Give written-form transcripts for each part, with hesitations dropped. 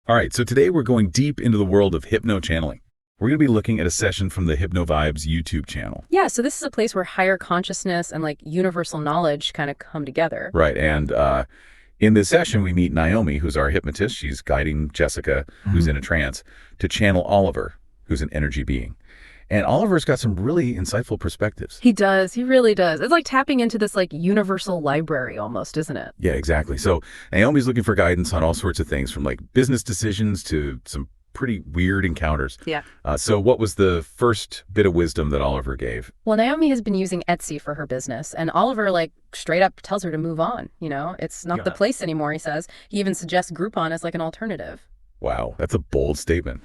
All right, so today we're going deep into the world of hypno-channeling. We're going to be looking at a session from the HypnoVibes YouTube channel. Yeah, so this is a place where higher consciousness and like universal knowledge kind of come together. Right, and in this session we meet Naomi, who's our hypnotist. She's guiding Jessica, who's in a trance, to channel Oliver, who's an energy being. And Oliver's got some really insightful perspectives. He does. He really does. It's like tapping into this like universal library almost, isn't it? Yeah, exactly. So Naomi's looking for guidance on all sorts of things, from like business decisions to some pretty weird encounters. Yeah. So what was the first bit of wisdom that Oliver gave? Well, Naomi has been using Etsy for her business, and Oliver like straight up tells her to move on. You know, it's not the place anymore, he says. He even suggests Groupon as like an alternative. Wow, that's a bold statement.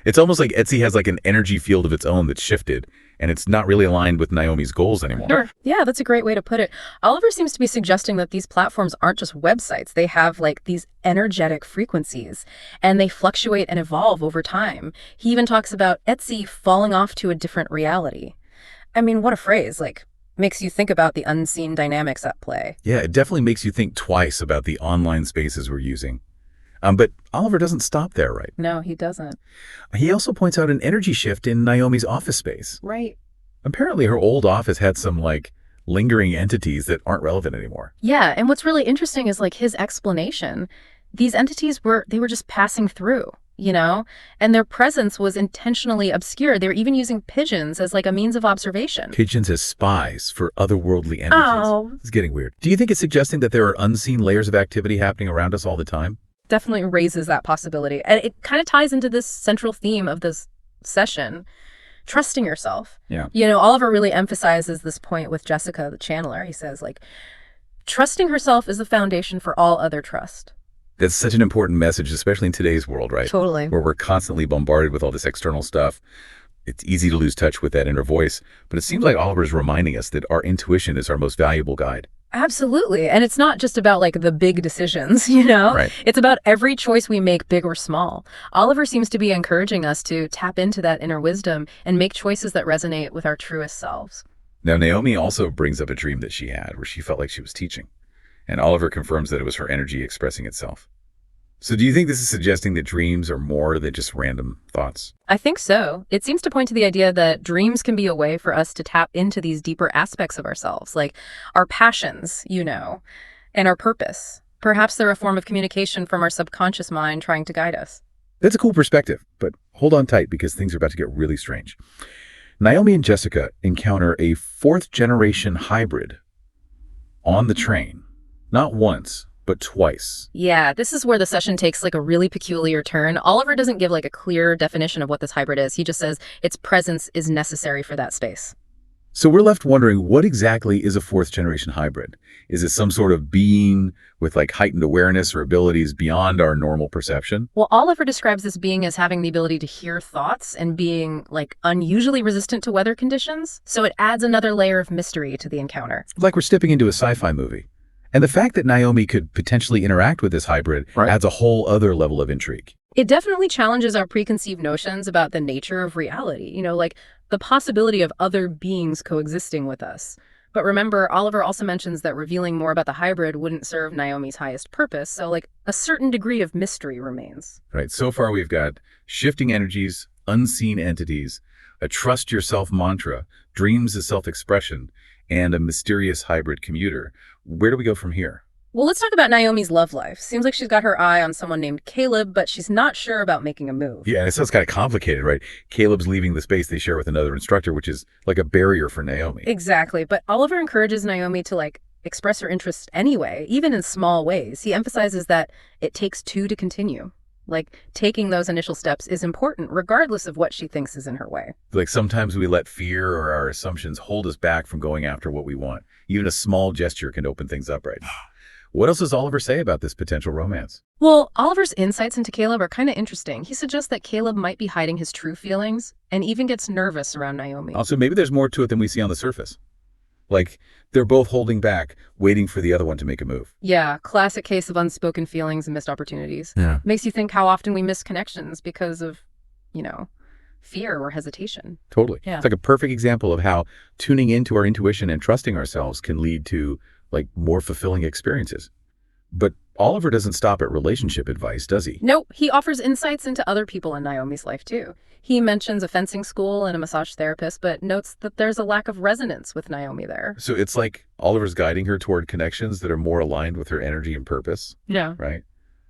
It's almost like Etsy has like an energy field of its own that's shifted, and it's not really aligned with Naomi's goals anymore. Sure. Yeah, that's a great way to put it. Oliver seems to be suggesting that these platforms aren't just websites. They have like these energetic frequencies, and they fluctuate and evolve over time. He even talks about Etsy falling off to a different reality. I mean, what a phrase. Like, makes you think about the unseen dynamics at play. Yeah, it definitely makes you think twice about the online spaces we're using. But Oliver doesn't stop there, right? No, he doesn't. He also points out an energy shift in Naomi's office space. Right. Apparently her old office had some like lingering entities that aren't relevant anymore. Yeah, and what's really interesting is like his explanation. These entities were just passing through, you know, and their presence was intentionally obscured. They were even using pigeons as like a means of observation. Pigeons as spies for otherworldly entities. Oh. It's getting weird. Do you think it's suggesting that there are unseen layers of activity happening around us all the time? Definitely raises that possibility. And it kind of ties into this central theme of this session, trusting yourself. Yeah. You know, Oliver really emphasizes this point with Jessica, the channeler. He says, like, trusting herself is the foundation for all other trust. That's such an important message, especially in today's world, right? Totally. Where we're constantly bombarded with all this external stuff. It's easy to lose touch with that inner voice, but it seems like Oliver's reminding us that our intuition is our most valuable guide. Absolutely. And it's not just about like the big decisions, you know? Right. It's about every choice we make, big or small. Oliver seems to be encouraging us to tap into that inner wisdom and make choices that resonate with our truest selves. Now, Naomi also brings up a dream that she had where she felt like she was teaching, and Oliver confirms that it was her energy expressing itself. So do you think this is suggesting that dreams are more than just random thoughts? I think so. It seems to point to the idea that dreams can be a way for us to tap into these deeper aspects of ourselves, like our passions, you know, and our purpose. Perhaps they're a form of communication from our subconscious mind trying to guide us. That's a cool perspective, but hold on tight because things are about to get really strange. Naomi and Jessica encounter a fourth-generation hybrid on the train, not once, but twice. Yeah, this is where the session takes like a really peculiar turn. Oliver doesn't give like a clear definition of what this hybrid is. He just says its presence is necessary for that space. So we're left wondering, what exactly is a fourth-generation hybrid? Is it some sort of being with like heightened awareness or abilities beyond our normal perception? Well, Oliver describes this being as having the ability to hear thoughts and being like unusually resistant to weather conditions. So it adds another layer of mystery to the encounter. Like we're stepping into a sci-fi movie. And the fact that Naomi could potentially interact with this hybrid adds a whole other level of intrigue. It definitely challenges our preconceived notions about the nature of reality, you know, like the possibility of other beings coexisting with us. But remember, Oliver also mentions that revealing more about the hybrid wouldn't serve Naomi's highest purpose, so like a certain degree of mystery remains. Right, so far we've got shifting energies, unseen entities, a trust yourself mantra, dreams as self-expression, and a mysterious hybrid commuter. Where do we go from here? Well, let's talk about Naomi's love life. Seems like she's got her eye on someone named Caleb, but she's not sure about making a move. Yeah, and it sounds kind of complicated, right? Caleb's leaving the space they share with another instructor, which is like a barrier for Naomi. Exactly, but Oliver encourages Naomi to like express her interest anyway, even in small ways. He emphasizes that it takes two to continue. Like taking those initial steps is important, regardless of what she thinks is in her way. Like sometimes we let fear or our assumptions hold us back from going after what we want. Even a small gesture can open things up, right? What else does Oliver say about this potential romance? Well, Oliver's insights into Caleb are kind of interesting. He suggests that Caleb might be hiding his true feelings and even gets nervous around Naomi. Also, maybe there's more to it than we see on the surface. Like they're both holding back, waiting for the other one to make a move. Yeah, classic case of unspoken feelings and missed opportunities. Yeah. Makes you think how often we miss connections because of, you know, fear or hesitation. Totally. Yeah. It's like a perfect example of how tuning into our intuition and trusting ourselves can lead to like more fulfilling experiences. But Oliver doesn't stop at relationship advice, does he? No, he offers insights into other people in Naomi's life, too. He mentions a fencing school and a massage therapist, but notes that there's a lack of resonance with Naomi there. So it's like Oliver's guiding her toward connections that are more aligned with her energy and purpose, Yeah. right?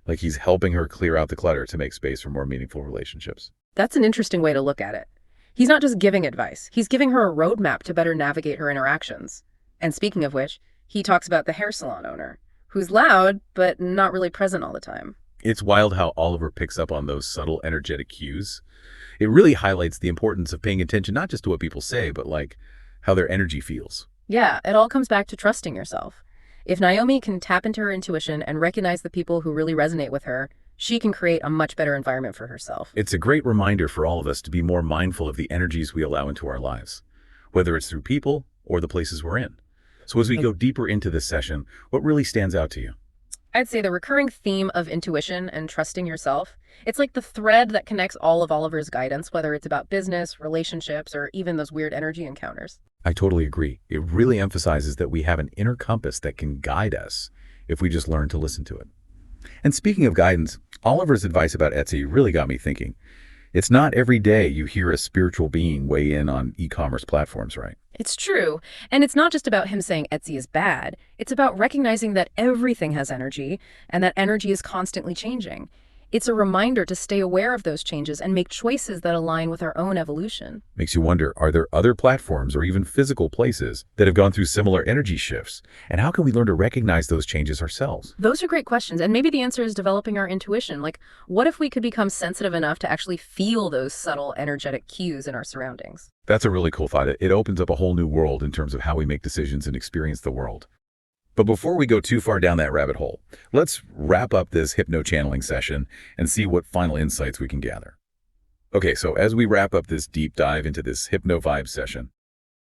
Like he's helping her clear out the clutter to make space for more meaningful relationships. That's an interesting way to look at it. He's not just giving advice, he's giving her a roadmap to better navigate her interactions. And speaking of which, he talks about the hair salon owner, who's loud, but not really present all the time. It's wild how Oliver picks up on those subtle energetic cues. It really highlights the importance of paying attention not just to what people say, but like how their energy feels. Yeah, it all comes back to trusting yourself. If Naomi can tap into her intuition and recognize the people who really resonate with her, she can create a much better environment for herself. It's a great reminder for all of us to be more mindful of the energies we allow into our lives, whether it's through people or the places we're in. So as we go deeper into this session, what really stands out to you? I'd say the recurring theme of intuition and trusting yourself, it's like the thread that connects all of Oliver's guidance, whether it's about business, relationships, or even those weird energy encounters. I totally agree. It really emphasizes that we have an inner compass that can guide us if we just learn to listen to it. And speaking of guidance, Oliver's advice about Etsy really got me thinking. It's not every day you hear a spiritual being weigh in on e-commerce platforms, right? It's true. And it's not just about him saying Etsy is bad. It's about recognizing that everything has energy and that energy is constantly changing. It's a reminder to stay aware of those changes and make choices that align with our own evolution. Makes you wonder, are there other platforms or even physical places that have gone through similar energy shifts? And how can we learn to recognize those changes ourselves? Those are great questions. And maybe the answer is developing our intuition. Like, what if we could become sensitive enough to actually feel those subtle energetic cues in our surroundings? That's a really cool thought. It opens up a whole new world in terms of how we make decisions and experience the world. But before we go too far down that rabbit hole, let's wrap up this hypno-channeling session and see what final insights we can gather. Okay, so as we wrap up this deep dive into this hypno-vibe session,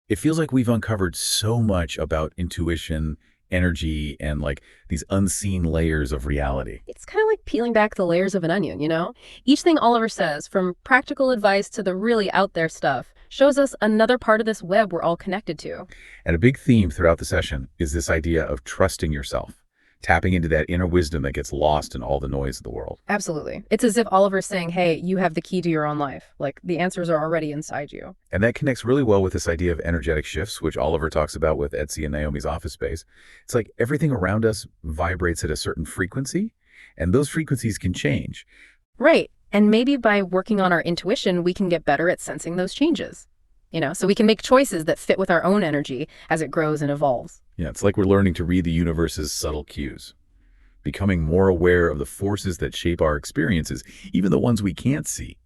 it feels like we've uncovered so much about intuition, energy, and like these unseen layers of reality. It's kind of like peeling back the layers of an onion, you know? Each thing Oliver says, from practical advice to the really out there stuff, shows us another part of this web we're all connected to. And a big theme throughout the session is this idea of trusting yourself, tapping into that inner wisdom that gets lost in all the noise of the world. Absolutely. It's as if Oliver's saying, hey, you have the key to your own life. Like, the answers are already inside you. And that connects really well with this idea of energetic shifts, which Oliver talks about with Etsy and Naomi's office space. It's like everything around us vibrates at a certain frequency, and those frequencies can change. Right. And maybe by working on our intuition, we can get better at sensing those changes. So we can make choices that fit with our own energy as it grows and evolves. Yeah, it's like we're learning to read the universe's subtle cues, becoming more aware of the forces that shape our experiences, even the ones we can't see.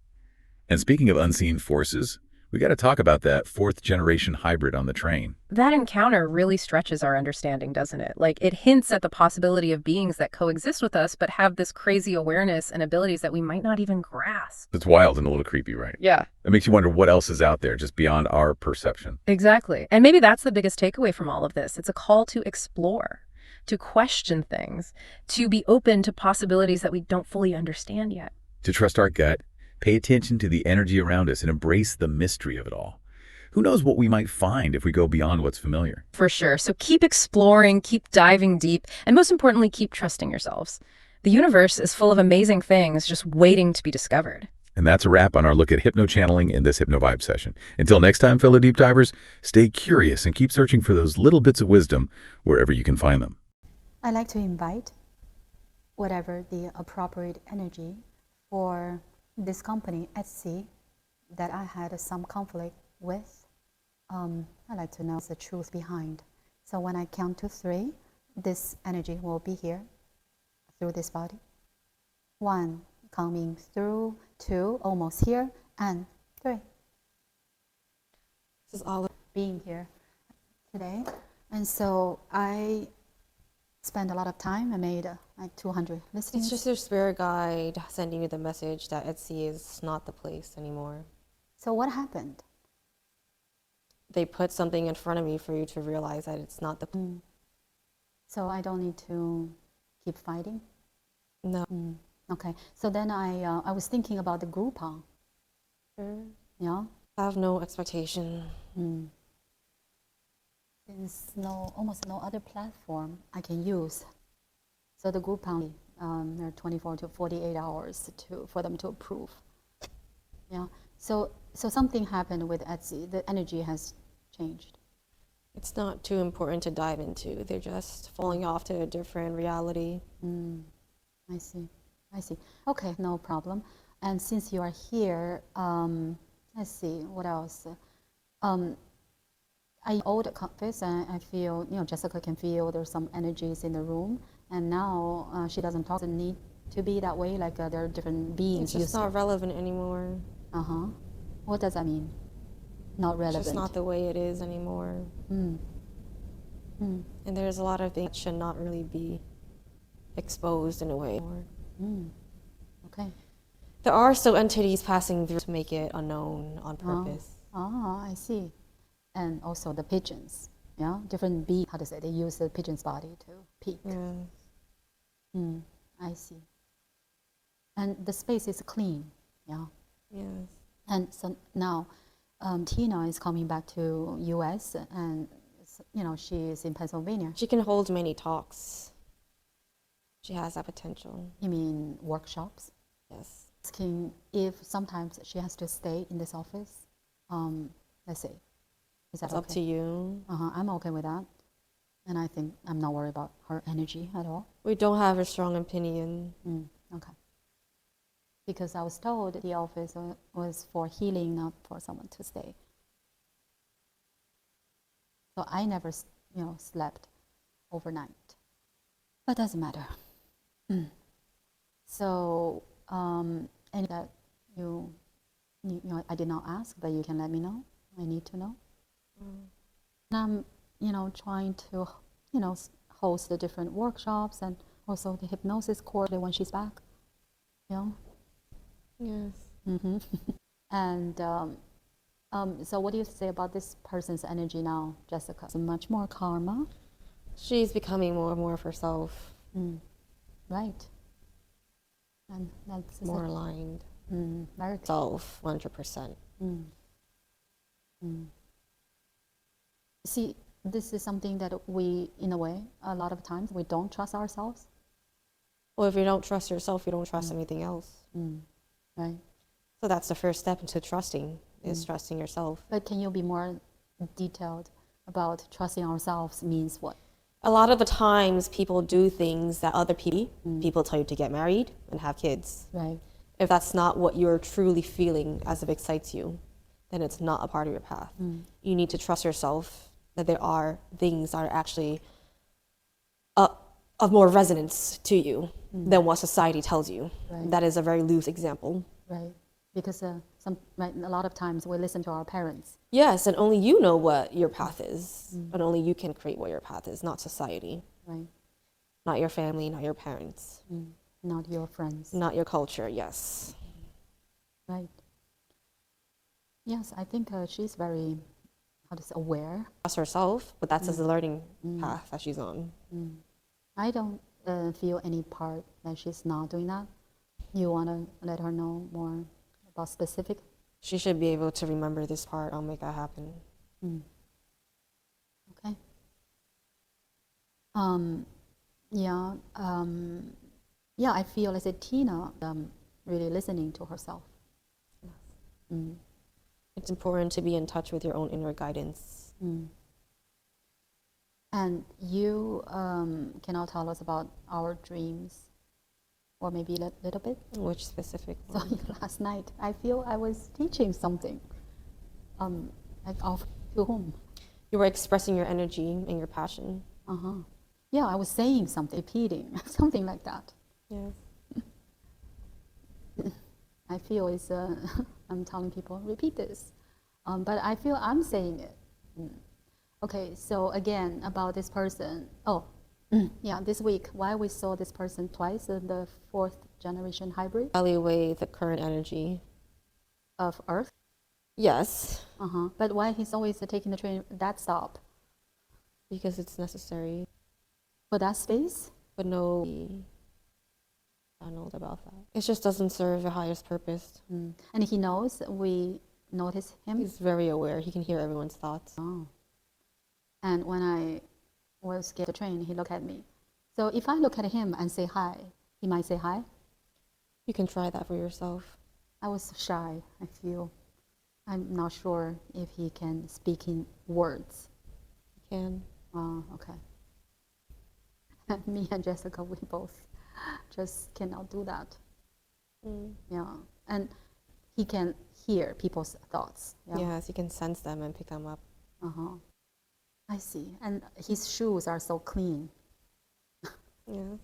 And speaking of unseen forces, we got to talk about that fourth generation hybrid on the train. That encounter really stretches our understanding, doesn't it? Like, it hints at the possibility of beings that coexist with us, but have this crazy awareness and abilities that we might not even grasp. It's wild and a little creepy, right? Yeah. It makes you wonder what else is out there just beyond our perception. Exactly. And maybe that's the biggest takeaway from all of this. It's a call to explore, to question things, to be open to possibilities that we don't fully understand yet. To trust our gut, pay attention to the energy around us, and embrace the mystery of it all. Who knows what we might find if we go beyond what's familiar? For sure. So keep exploring, keep diving deep, and most importantly, keep trusting yourselves. The universe is full of amazing things just waiting to be discovered. And that's a wrap on our look at hypno-channeling in this Hypno-Vibe session. Until next time, fellow deep divers, stay curious and keep searching for those little bits of wisdom wherever you can find them. I like to invite whatever the appropriate energy for this company, Etsy, that I had some conflict with. I like to know the truth behind. So when I count to 3, this energy will be here through this body. 1, coming through, 2, almost here, and 3. This is all being here today. And so I spent a lot of time. I made like 200 listings. It's just your spirit guide sending you the message that Etsy is not the place anymore. So what happened? They put something in front of me for you to realize that it's not the place. So I don't need to keep fighting? No. Okay. So then I was thinking about the Groupon. Yeah. I have no expectation. There's almost no other platform I can use. So the group penalty, there are 24 to 48 hours for them to approve. Yeah. So something happened with Etsy. The energy has changed. It's not too important to dive into. They're just falling off to a different reality. I see. I see. Okay, no problem. And since you are here, let's see, what else? I old office, and I feel, Jessica can feel there's some energies in the room. And now she doesn't talk. Doesn't need to be that way. Like there are different beings. It's just not relevant anymore. Uh-huh. What does that mean? Not relevant. It's just not the way it is anymore. And there's a lot of things that should not really be exposed in a way. Okay. There are still entities passing through to make it unknown on purpose. I see. And also the pigeons, yeah? Different bees, how to say, they use the pigeon's body to peek. I see. And the space is clean, yeah? Yes. And so now Tina is coming back to US and, she is in Pennsylvania. She can hold many talks. She has that potential. You mean workshops? Yes. Asking if sometimes she has to stay in this office, let's say. Is that It's okay? up to you. I'm okay with that. And I think I'm not worried about her energy at all. We don't have a strong opinion. Okay. Because I was told the office was for healing, not for someone to stay. So I never, slept overnight. But doesn't matter. So, any that you I did not ask, but you can let me know. I need to know. And I'm, trying to, host the different workshops and also the hypnosis course when she's back. Yes. And so what do you say about this person's energy now, Jessica? So much more karma. She's becoming more and more of herself. Right. And that's More aligned. very good. Self, 100%. See, this is something that we, in a way, a lot of times we don't trust ourselves. Well, if you don't trust yourself, you don't trust anything else. Right. So that's the first step into trusting, is trusting yourself. But can you be more detailed about trusting ourselves means what? A lot of the times people do things that other people tell you to get married and have kids. Right. If that's not what you're truly feeling as it excites you, then it's not a part of your path. You need to trust yourself that there are things that are actually of more resonance to you than what society tells you. Right. That is a very loose example. Right. Because a lot of times we listen to our parents. Yes, and only you know what your path is, and only you can create what your path is, not society, Right. not your family, not your parents, Not your friends. not your culture. Yes. Right. Yes, I think she's very, aware. Trust herself, but that's as a learning path that she's on. I don't feel any part that she's not doing that. You want to let her know more about specific? She should be able to remember this part. I'll make that happen. Okay. Yeah, I feel as a Tina really listening to herself. It's important to be in touch with your own inner guidance. And you cannot tell us about our dreams, or maybe a little bit? Which specific So one? last night, I feel I was teaching something. Like to whom? You were expressing your energy and your passion. Yeah, I was saying something, repeating, something like that. Yes. I feel it's, I'm telling people, repeat this. But I feel I'm saying it. Okay, so again, about this person. Yeah, this week, why we saw this person twice in the 4th generation hybrid Evaluate the current energy. of Earth. Yes, But why he's always taking the train at that stop? because it's necessary. For that space? But no, I don't know about that. It just doesn't serve the highest purpose. And he knows we notice him? He's very aware. He can hear everyone's thoughts. Oh. And when I was getting the train, he looked at me. So if I look at him and say hi, he might say hi. You can try that for yourself. I was shy, I feel. I'm not sure if he can speak in words. You can. Okay. Me and Jessica, we both just cannot do that. Yeah. And he can hear people's thoughts. Yeah. Yes, you can sense them and pick them up. I see. And his shoes are so clean. Yeah.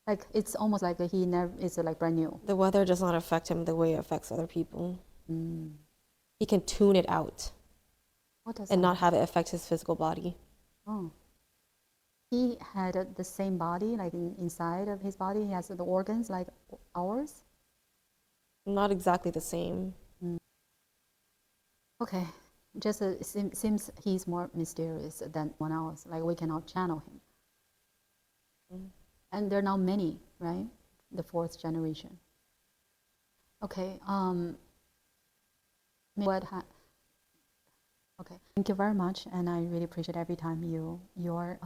Like it's almost like he never is like brand new. The weather does not affect him the way it affects other people. He can tune it out What does and that not have it affect his physical body. Oh. He had the same body, like inside of his body, he has the organs like ours? Not exactly the same. Okay. Just seems he's more mysterious than one else. Like we cannot channel him. And there are now many, right? The fourth generation. Okay. Okay. Thank you very much, and I really appreciate every time your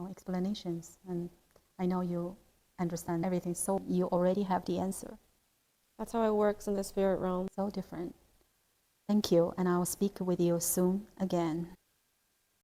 explanations, and I know you understand everything, so you already have the answer. That's how it works in the spirit realm. So different. Thank you, and I will speak with you soon again.